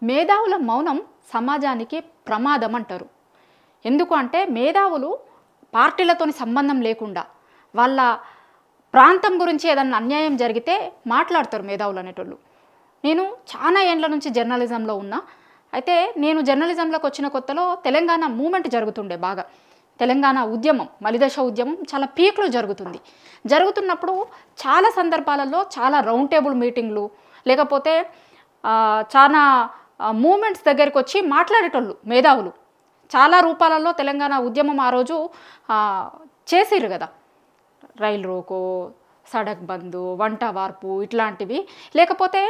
మేధావుల మౌనం సమాజానికి ప్రమాదం అంటారు. ఎందుకు అంటే మేధావులు పార్టీలతోని సంబంధం లేకుండా వాళ్ళ ప్రాంతం గురించి ఏదన్నా అన్యాయం జరిగితే మాట్లాడతారు మేధావులు అనేటోళ్ళు. నేను చాలా ఏండ్ల నుంచి జర్నలిజంలో ఉన్నా. అయితే నేను జర్నలిజంలోకి వచ్చిన కొత్తలో తెలంగాణ మూమెంట్ జరుగుతుండే బాగా. తెలంగాణ ఉద్యమం, మలిదశ ఉద్యమం చాలా పీక్లో జరుగుతున్నప్పుడు చాలా సందర్భాలలో చాలా రౌండ్ టేబుల్ మీటింగ్లు లేకపోతే చాలా మూమెంట్స్ దగ్గరికి వచ్చి మాట్లాడేటోళ్ళు మేధావులు. చాలా రూపాలలో తెలంగాణ ఉద్యమం ఆ రోజు చేసిరు కదా. రైలు రోకో, సడక్ బంధు, వంట వార్పు ఇట్లాంటివి. లేకపోతే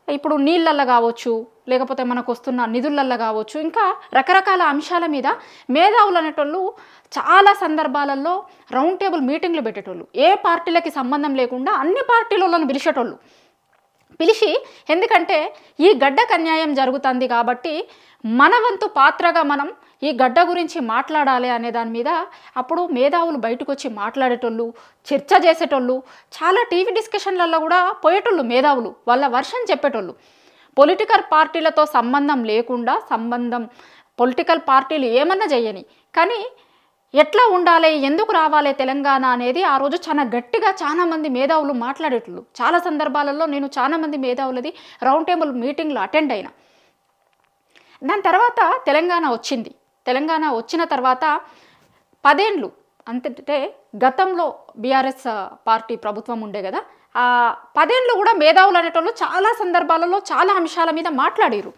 ఇప్పుడు నీళ్ళల్లో కావచ్చు, లేకపోతే మనకు వస్తున్న నిధులల్లో కావచ్చు, ఇంకా రకరకాల అంశాల మీద మేధావులు అనేటోళ్ళు చాలా సందర్భాలలో రౌండ్ టేబుల్ మీటింగ్లు పెట్టేటోళ్ళు. ఏ పార్టీలకి సంబంధం లేకుండా అన్ని పార్టీలను పిలిచేటోళ్ళు. పిలిచి ఎందుకంటే ఈ గడ్డకు అన్యాయం జరుగుతుంది కాబట్టి మన వంతు పాత్రగా మనం ఈ గడ్డ గురించి మాట్లాడాలి అనే దాని మీద అప్పుడు మేధావులు బయటకు వచ్చి మాట్లాడేటోళ్ళు, చర్చ చేసేటోళ్ళు. చాలా టీవీ డిస్కషన్లలో కూడా పోయేటోళ్ళు మేధావులు, వాళ్ళ వర్షన్ చెప్పేటోళ్ళు. పొలిటికల్ పార్టీలతో సంబంధం లేకుండా పొలిటికల్ పార్టీలు ఏమన్నా చేయని కానీ ఎట్లా ఉండాలి, ఎందుకు రావాలి తెలంగాణ అనేది ఆ రోజు చాలా గట్టిగా చాలామంది మేధావులు మాట్లాడేటోళ్ళు. చాలా సందర్భాలలో నేను చాలామంది మేధావులది రౌండ్ టేబుల్ మీటింగ్లో అటెండ్ అయినా. దాని తర్వాత తెలంగాణ వచ్చింది. తెలంగాణ వచ్చిన తర్వాత 10 ఏళ్ళు అంటే గతంలో బీఆర్ఎస్ పార్టీ ప్రభుత్వం ఉండే కదా, ఆ 10 ఏళ్ళు కూడా మేధావులు అనేటోళ్ళు చాలా సందర్భాలలో చాలా అంశాల మీద మాట్లాడారు.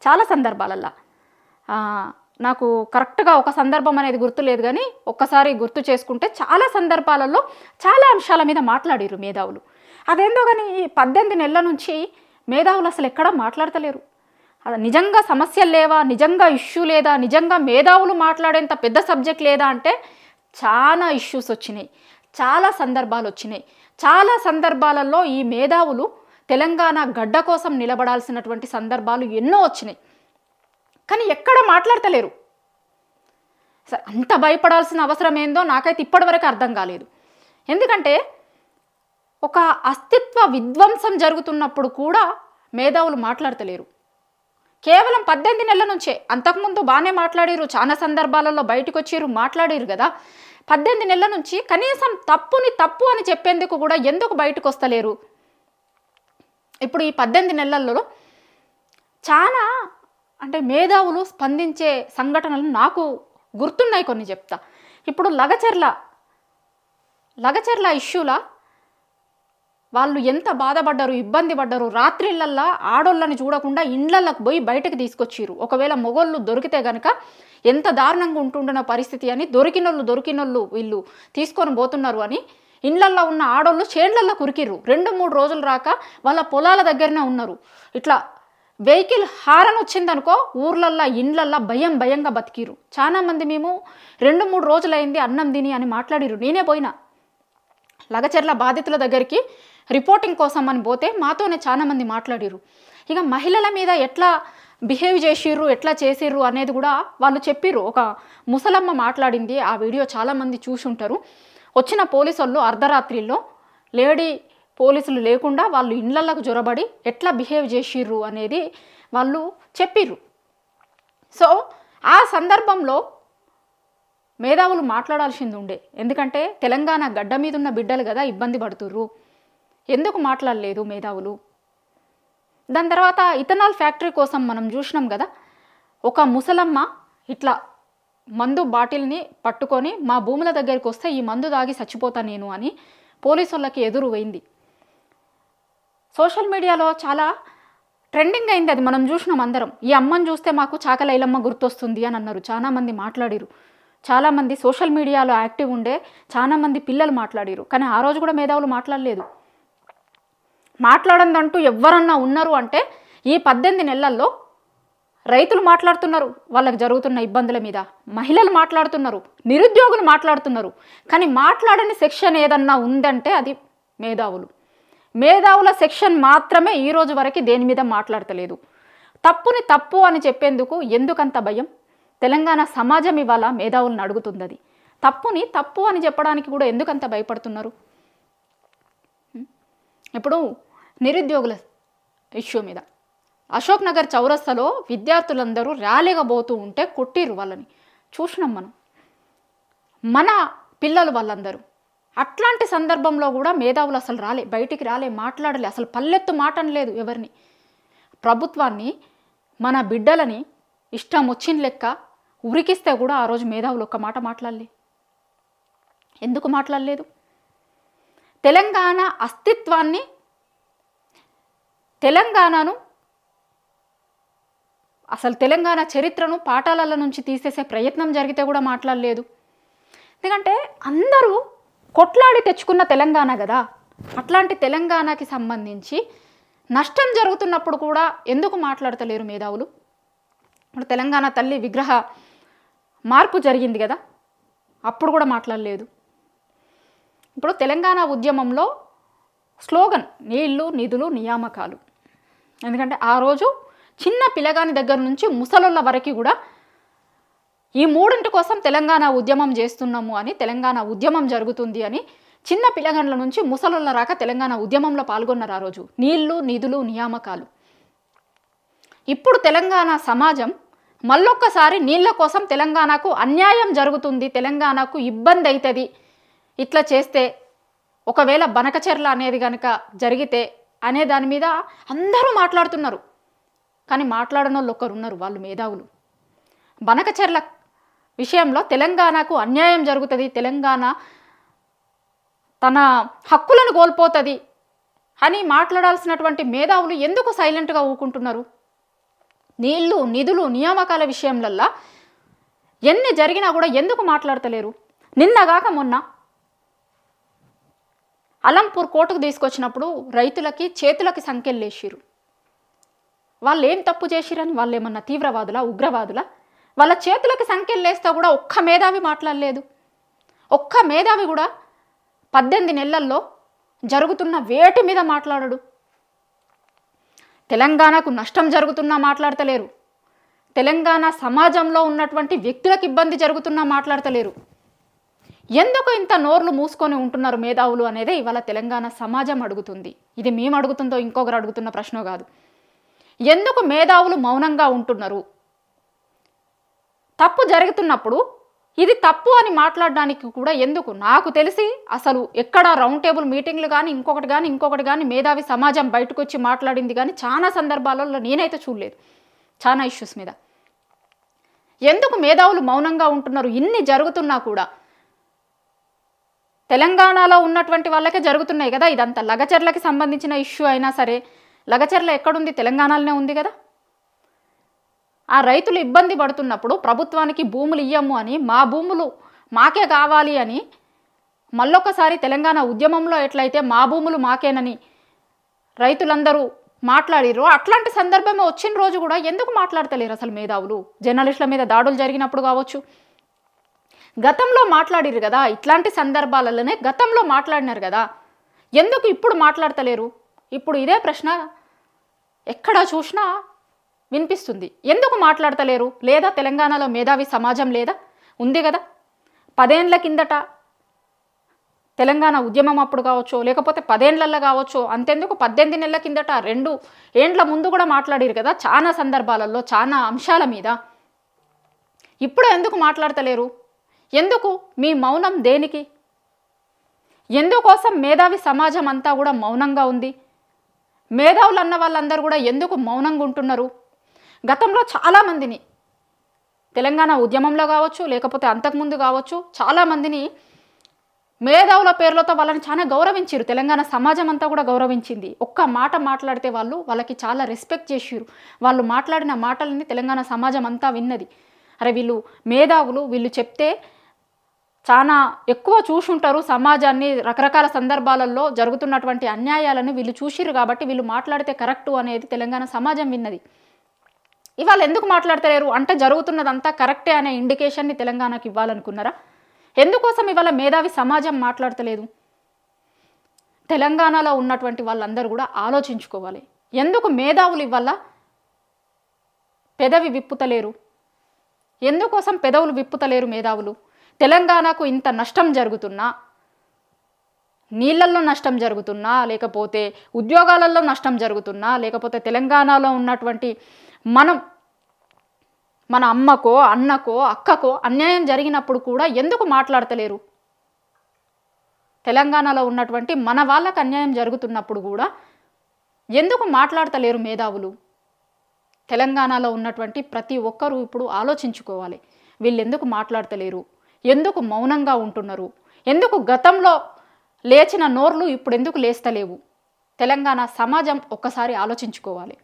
చాలా సందర్భాలల్లో నాకు కరెక్ట్గా ఒక సందర్భం అనేది గుర్తులేదు కానీ ఒక్కసారి గుర్తు చేసుకుంటే చాలా సందర్భాలలో చాలా అంశాల మీద మాట్లాడారు మేధావులు. అదేందో కానీ 18 నెలల నుంచి మేధావులు అసలు ఎక్కడా మాట్లాడతలేరు. అది నిజంగా సమస్యలు లేవా, నిజంగా ఇష్యూ లేదా, నిజంగా మేధావులు మాట్లాడేంత పెద్ద సబ్జెక్ట్ లేదా అంటే చాలా ఇష్యూస్ వచ్చినాయి, చాలా సందర్భాలు వచ్చినాయి. చాలా సందర్భాలలో ఈ మేధావులు తెలంగాణ గడ్డ కోసం నిలబడాల్సినటువంటి సందర్భాలు ఎన్నో వచ్చినాయి. కానీ ఎక్కడ మాట్లాడతలేరు. సరే, అంత భయపడాల్సిన అవసరం ఏందో నాకైతే ఇప్పటివరకు అర్థం కాలేదు. ఎందుకంటే ఒక అస్తిత్వ విధ్వంసం జరుగుతున్నప్పుడు కూడా మేధావులు మాట్లాడతలేరు. కేవలం 18 నెలల నుంచే, అంతకుముందు బాగానే మాట్లాడారు, చాలా సందర్భాలలో బయటకు వచ్చారు మాట్లాడారు కదా. 18 నెలల నుంచి కనీసం తప్పుని తప్పు అని చెప్పేందుకు కూడా ఎందుకు బయటకు వస్తలేరు? ఇప్పుడు ఈ 18 నెలల్లో చాలా అంటే మేధావులు స్పందించే సంఘటనలు నాకు గుర్తున్నాయి, కొన్ని చెప్తా. ఇప్పుడు లగచర్ల ఇష్యూలా వాళ్ళు ఎంత బాధపడ్డారు, ఇబ్బంది పడ్డారు. రాత్రిళ్ళల్లా ఆడోళ్ళని చూడకుండా ఇండ్లకి పోయి బయటకు తీసుకొచ్చిర్రు. ఒకవేళ మొగోళ్ళు దొరికితే కనుక ఎంత దారుణంగా ఉంటుండన్న పరిస్థితి అని దొరికినోళ్ళు వీళ్ళు తీసుకొని పోతున్నారు అని ఇండ్లల్లో ఉన్న ఆడోళ్ళు చేండ్లల్లో కురికిర్రు. 2-3 రోజులు రాక వాళ్ళ పొలాల దగ్గరనే ఉన్నారు. ఇట్లా వెహికల్ హారన్ వచ్చిందనుకో ఊర్లల్లో ఇండ్లల్లో భయంగా బతికిరు. చాలామంది మేము 2-3 రోజులైంది అన్నం తిని అని మాట్లాడిరు. నేనే పోయినా లగచర్ల బాధితుల దగ్గరికి రిపోర్టింగ్ కోసం అని పోతే మాతోనే చాలామంది మాట్లాడిరు. ఇక మహిళల మీద ఎట్లా బిహేవ్ చేసిర్రు, ఎట్లా చేసిర్రు అనేది కూడా వాళ్ళు చెప్పిర్రు. ఒక ముసలమ్మ మాట్లాడింది, ఆ వీడియో చాలామంది చూసి ఉంటారు. వచ్చిన పోలీసు వాళ్ళు అర్ధరాత్రిలో లేడీ పోలీసులు లేకుండా వాళ్ళు ఇళ్లలకు జొరబడి ఎట్లా బిహేవ్ చేసిర్రు అనేది వాళ్ళు చెప్పిర్రు. సో ఆ సందర్భంలో మేధావులు మాట్లాడాల్సింది ఉండే. ఎందుకంటే తెలంగాణ గడ్డ మీద ఉన్న బిడ్డలు కదా ఇబ్బంది పడుతుర్రు, ఎందుకు మాట్లాడలేదు మేధావులు? దాని తర్వాత ఇథనాల్ ఫ్యాక్టరీ కోసం మనం చూసినాం కదా, ఒక ముసలమ్మ ఇట్లా మందు బాటిల్ని పట్టుకొని మా భూముల దగ్గరికి వస్తే ఈ మందు దాగి చచ్చిపోతా నేను అని పోలీసు వాళ్ళకి ఎదురు పోయింది. సోషల్ మీడియాలో చాలా ట్రెండింగ్ అయింది, అది మనం చూసినాం అందరం. ఈ అమ్మని చూస్తే మాకు చాకలైలమ్మ గుర్తొస్తుంది అని అన్నారు, చాలామంది మాట్లాడిరు. చాలామంది సోషల్ మీడియాలో యాక్టివ్ ఉండే చాలామంది పిల్లలు మాట్లాడిరు. కానీ ఆ రోజు కూడా మేధావులు మాట్లాడలేదు. మాట్లాడందంటూ ఎవరన్నా ఉన్నారు అంటే ఈ 18 నెలల్లో రైతులు మాట్లాడుతున్నారు వాళ్ళకి జరుగుతున్న ఇబ్బందుల మీద, మహిళలు మాట్లాడుతున్నారు, నిరుద్యోగులు మాట్లాడుతున్నారు. కానీ మాట్లాడని సెక్షన్ ఏదన్నా ఉందంటే అది మేధావుల సెక్షన్ మాత్రమే ఈ రోజు వరకు దేని మీద మాట్లాడతలేదు. తప్పుని తప్పు అని చెప్పేందుకు ఎందుకంత భయం? తెలంగాణ సమాజం ఇవాళ మేధావులను అడుగుతుంది. అది తప్పుని తప్పు అని చెప్పడానికి కూడా ఎందుకంత భయపడుతున్నారు? ఇప్పుడు నిరుద్యోగుల ఇష్యూ మీద అశోక్ నగర్ చౌరస్తాలో విద్యార్థులందరూ ర్యాలీగా పోతూ ఉంటే కొట్టిరు వాళ్ళని, చూసినాం మనం, మన పిల్లలు వాళ్ళందరూ. అట్లాంటి సందర్భంలో కూడా మేధావులు అసలు రాలే, బయటికి రాలే, మాట్లాడలే, అసలు పల్లెత్తు మాట అనలేదు ఎవరిని. ప్రభుత్వాన్ని, మన బిడ్డలని ఇష్టం వచ్చిన లెక్క ఉరికిస్తే కూడా ఆ రోజు మేధావులు ఒక్క మాట మాట్లాడలే. ఎందుకు మాట్లాడలేదు? తెలంగాణ అస్తిత్వాన్ని, తెలంగాణను, అసలు తెలంగాణ చరిత్రను పాఠాల నుంచి తీసేసే ప్రయత్నం జరిగితే కూడా మాట్లాడలేదు. ఎందుకంటే అందరూ కొట్లాడి తెచ్చుకున్న తెలంగాణ కదా. అట్లాంటి తెలంగాణకి సంబంధించి నష్టం జరుగుతున్నప్పుడు కూడా ఎందుకు మాట్లాడతలేరు మేధావులు? ఇప్పుడు తెలంగాణ తల్లి విగ్రహ మార్పు జరిగింది కదా, అప్పుడు కూడా మాట్లాడలేదు. ఇప్పుడు తెలంగాణ ఉద్యమంలో స్లోగన్ నీళ్లు, నిధులు, నియామకాలు. ఎందుకంటే ఆ రోజు చిన్న పిల్లగాని దగ్గర నుంచి ముసలోళ్ళ వరకు కూడా ఈ మూడింటి కోసం తెలంగాణ ఉద్యమం చేస్తున్నాము అని, తెలంగాణ ఉద్యమం జరుగుతుంది అని చిన్న పిల్లగండ్ల నుంచి ముసలోళ్ళ రాక తెలంగాణ ఉద్యమంలో పాల్గొన్నారు ఆ రోజు. నీళ్లు, నిధులు, నియామకాలు. ఇప్పుడు తెలంగాణ సమాజం మళ్ళొక్కసారి నీళ్ల కోసం తెలంగాణకు అన్యాయం జరుగుతుంది, తెలంగాణకు ఇబ్బంది అవుతుంది, ఇట్లా చేస్తే ఒకవేళ బనకచెర్ల అనేది కనుక జరిగితే అనే దాని మీద అందరూ మాట్లాడుతున్నారు. కానీ మాట్లాడని వాళ్ళు ఒకరు ఉన్నారు, వాళ్ళు మేధావులు. బనకచెర్ల విషయంలో తెలంగాణకు అన్యాయం జరుగుతుంది, తెలంగాణ తన హక్కులను కోల్పోతుంది అని మాట్లాడాల్సినటువంటి మేధావులు ఎందుకు సైలెంట్గా ఊకుంటున్నారు? నీళ్లు, నిధులు, నియామకాల విషయంలల్లా ఎన్ని జరిగినా కూడా ఎందుకు మాట్లాడతలేరు? నిన్నగాక మొన్న అలంపూర్ కోర్టుకు తీసుకొచ్చినప్పుడు రైతులకి చేతులకి సంకెళ్ళేసిరు. వాళ్ళు ఏం తప్పు చేసిరని? వాళ్ళు ఏమన్నా తీవ్రవాదులా, ఉగ్రవాదులా? వాళ్ళ చేతులకి సంకెళ్ళేస్తా కూడా ఒక్క మేధావి మాట్లాడలేదు. ఒక్క మేధావి కూడా 18 నెలల్లో జరుగుతున్న వేటి మీద మాట్లాడడు. తెలంగాణకు నష్టం జరుగుతున్నా మాట్లాడతలేరు, తెలంగాణ సమాజంలో ఉన్నటువంటి వ్యక్తులకు ఇబ్బంది జరుగుతున్నా మాట్లాడతలేరు. ఎందుకు ఇంత నోర్లు మూసుకొని ఉంటున్నారు మేధావులు అనేది ఇవాళ తెలంగాణ సమాజం అడుగుతుంది. ఇది మేము అడుగుతుందో ఇంకొకరు అడుగుతున్న ప్రశ్న కాదు. ఎందుకు మేధావులు మౌనంగా ఉంటున్నారు? తప్పు జరుగుతున్నప్పుడు ఇది తప్పు అని మాట్లాడడానికి కూడా ఎందుకు? నాకు తెలిసి అసలు ఎక్కడ రౌండ్ టేబుల్ మీటింగ్లు కానీ ఇంకొకటి కానీ మేధావి సమాజం బయటకు వచ్చి మాట్లాడింది కానీ చాలా సందర్భాలలో నేనైతే చూడలేదు. చాలా ఇష్యూస్ మీద ఎందుకు మేధావులు మౌనంగా ఉంటున్నారు? ఇన్ని జరుగుతున్నా కూడా తెలంగాణలో ఉన్నటువంటి వాళ్ళకే జరుగుతున్నాయి కదా ఇదంతా. లగచర్లకి సంబంధించిన ఇష్యూ అయినా సరే, లగచర్ల ఎక్కడుంది? తెలంగాణలోనే ఉంది కదా. ఆ రైతులు ఇబ్బంది పడుతున్నప్పుడు ప్రభుత్వానికి భూములు ఇయ్యము అని, మా భూములు మాకే కావాలి అని మళ్ళొకసారి తెలంగాణ ఉద్యమంలో ఎట్లయితే మా భూములు మాకేనని రైతులందరూ మాట్లాడిరో అట్లాంటి సందర్భమే వచ్చిన రోజు కూడా ఎందుకు మాట్లాడతలేరు అసలు మేధావులు? జర్నలిస్టుల మీద దాడులు జరిగినప్పుడు కావచ్చు, గతంలో మాట్లాడిరు కదా, ఇట్లాంటి సందర్భాలలోనే గతంలో మాట్లాడినారు కదా, ఎందుకు ఇప్పుడు మాట్లాడతలేరు? ఇప్పుడు ఇదే ప్రశ్న ఎక్కడ చూసినా వినిపిస్తుంది. ఎందుకు మాట్లాడతలేరు? లేదా తెలంగాణలో మేధావి సమాజం లేదా? ఉంది కదా. 10 ఏళ్ల కిందట తెలంగాణ ఉద్యమం అప్పుడు కావచ్చు, లేకపోతే 10 ఏళ్లలో కావచ్చు, అంతెందుకు 18 నెలల కిందట 2 ఏండ్ల ముందు కూడా మాట్లాడిరు కదా చాలా సందర్భాలలో, చాలా అంశాల మీద. ఇప్పుడు ఎందుకు మాట్లాడతలేరు? ఎందుకు మీ మౌనం? దేనికి? ఎందుకోసం మేధావి సమాజం అంతా కూడా మౌనంగా ఉంది? మేధావులు అన్న వాళ్ళందరూ కూడా ఎందుకు మౌనంగా ఉంటున్నారు? గతంలో చాలామందిని తెలంగాణ ఉద్యమంలో కావచ్చు, లేకపోతే అంతకుముందు కావచ్చు, చాలామందిని మేధావుల పేర్లతో వాళ్ళని చాలా గౌరవించారు. తెలంగాణ సమాజం అంతా కూడా గౌరవించింది. ఒక్క మాట మాట్లాడితే వాళ్ళకి చాలా రెస్పెక్ట్ చేసిరు. వాళ్ళు మాట్లాడిన మాటలని తెలంగాణ సమాజం అంతా విన్నది. అరే వీళ్ళు మేధావులు, వీళ్ళు చెప్తే చాలా ఎక్కువ చూసుంటారు సమాజాన్ని, రకరకాల సందర్భాలలో జరుగుతున్నటువంటి అన్యాయాలను వీళ్ళు చూసిరు కాబట్టి వీళ్ళు మాట్లాడితే కరెక్టు అనేది తెలంగాణ సమాజం విన్నది. ఇవాళ ఎందుకు మాట్లాడతలేరు అంటే జరుగుతున్నదంతా కరెక్టే అనే ఇండికేషన్ని తెలంగాణకు ఇవ్వాలనుకున్నారా? ఎందుకోసం ఇవాళ మేధావి సమాజం మాట్లాడతలేదు? తెలంగాణలో ఉన్నటువంటి వాళ్ళందరూ కూడా ఆలోచించుకోవాలి. ఎందుకు మేధావులు ఇవాళ పెదవి విప్పుతలేరు? ఎందుకోసం పెదవులు విప్పుతలేరు మేధావులు? తెలంగాణకు ఇంత నష్టం జరుగుతున్నా, నీళ్ళల్లో నష్టం జరుగుతున్నా, లేకపోతే ఉద్యోగాలలో నష్టం జరుగుతున్నా, లేకపోతే తెలంగాణలో ఉన్నటువంటి మన అమ్మకో, అన్నకో, అక్కకో అన్యాయం జరిగినప్పుడు కూడా ఎందుకు మాట్లాడతలేరు? తెలంగాణలో ఉన్నటువంటి మన వాళ్ళకు అన్యాయం జరుగుతున్నప్పుడు కూడా ఎందుకు మాట్లాడతలేరు మేధావులు? తెలంగాణలో ఉన్నటువంటి ప్రతి ఒక్కరూ ఇప్పుడు ఆలోచించుకోవాలి. వీళ్ళు ఎందుకు మాట్లాడతలేరు? ఎందుకు మౌనంగా ఉంటున్నారు? ఎందుకు గతంలో లేచిన నోర్లు ఇప్పుడు ఎందుకు లేస్తలేవు? తెలంగాణ సమాజం ఒక్కసారి ఆలోచించుకోవాలి.